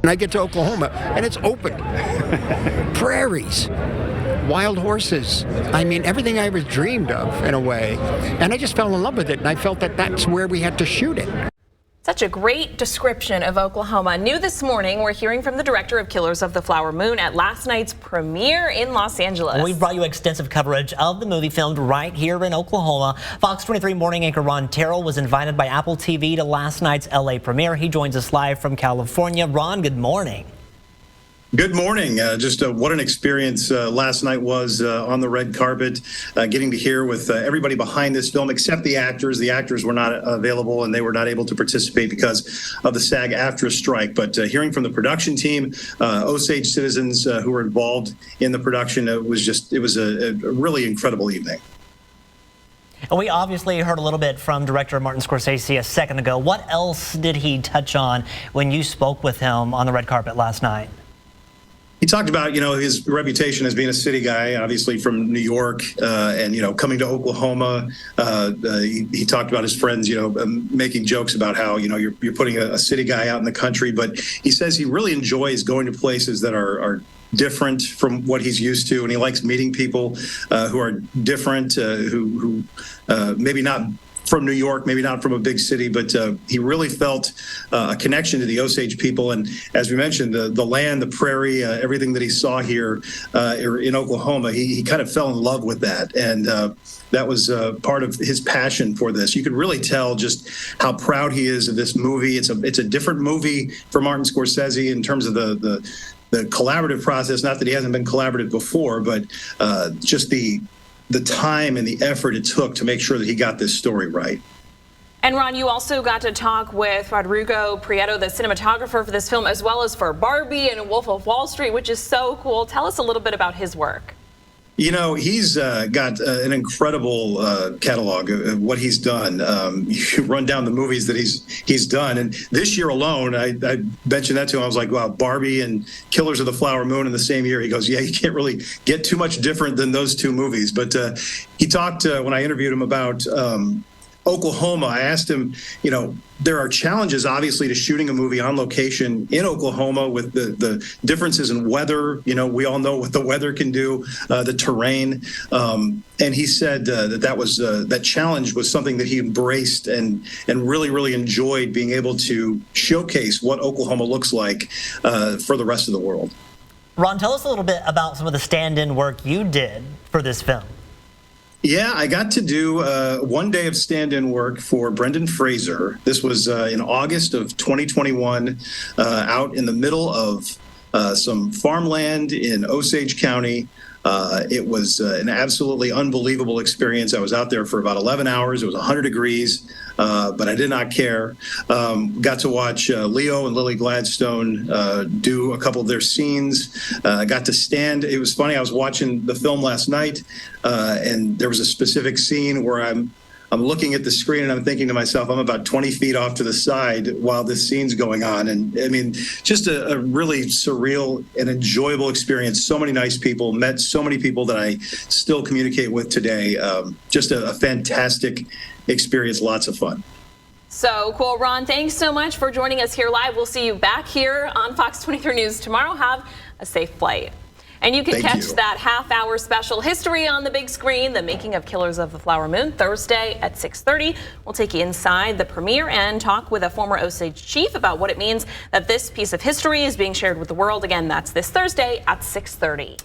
And I get to Oklahoma, and it's open. Prairies, wild horses. I mean, everything I ever dreamed of, in a way. And I just fell in love with it, and I felt that that's where we had to shoot it. Such a great description of Oklahoma. New this morning, we're hearing from the director of Killers of the Flower Moon at last night's premiere in Los Angeles. We've brought you extensive coverage of the movie filmed right here in Oklahoma. Fox 23 morning anchor Ron Terrell was invited by Apple TV to last night's LA premiere. He joins us live from California. Ron, good morning. Good morning. What an experience last night was on the red carpet, getting to hear with everybody behind this film, except the actors. The actors were not available and they were not able to participate because of the SAG-AFTRA strike. But hearing from the production team, Osage citizens who were involved in the production, it was a really incredible evening. And we obviously heard a little bit from Director Martin Scorsese a second ago. What else did he touch on when you spoke with him on the red carpet last night? He talked about, his reputation as being a city guy, obviously from New York, and, coming to Oklahoma. He talked about his friends, making jokes about how, you're putting a city guy out in the country. But he says he really enjoys going to places that are different from what he's used to. And he likes meeting people who are different, who maybe not from New York, maybe not from a big city, but he really felt a connection to the Osage people. And as we mentioned, the land, the prairie, everything that he saw here in Oklahoma, he kind of fell in love with that. And that was part of his passion for this. You could really tell just how proud he is of this movie. It's a different movie for Martin Scorsese in terms of the collaborative process. Not that he hasn't been collaborative before, but just the time and the effort it took to make sure that he got this story right. And Ron, you also got to talk with Rodrigo Prieto, the cinematographer for this film, as well as for Barbie and Wolf of Wall Street, which is so cool. Tell us a little bit about his work. He's got an incredible catalog of what he's done. You run down the movies that he's done, and this year alone, I mentioned that to him. I was like, "Wow, Barbie and Killers of the Flower Moon in the same year." He goes, "Yeah, you can't really get too much different than those two movies." But he talked when I interviewed him about Oklahoma. I asked him, there are challenges, obviously, to shooting a movie on location in Oklahoma with the differences in weather. We all know what the weather can do, the terrain. And he said that challenge was something that he embraced and really, really enjoyed being able to showcase what Oklahoma looks like for the rest of the world. Ron, tell us a little bit about some of the stand-in work you did for this film. Yeah, I got to do 1 day of stand-in work for Brendan Fraser. This was in August of 2021, out in the middle of some farmland in Osage County. It was an absolutely unbelievable experience. I was out there for about 11 hours. It was 100 degrees, but I did not care. Got to watch Leo and Lily Gladstone do a couple of their scenes. Got to stand. It was funny. I was watching the film last night, and there was a specific scene where I'm looking at the screen and I'm thinking to myself, I'm about 20 feet off to the side while this scene's going on. And I mean, just a really surreal and enjoyable experience. So many nice people, met so many people that I still communicate with today. Just a fantastic experience, lots of fun. So cool. Ron, thanks so much for joining us here live. We'll see you back here on Fox 23 News tomorrow. Have a safe flight. And you can catch that half-hour special History on the Big Screen, the making of Killers of the Flower Moon, Thursday at 6:30. We'll take you inside the premiere and talk with a former Osage chief about what it means that this piece of history is being shared with the world. Again, that's this Thursday at 6:30.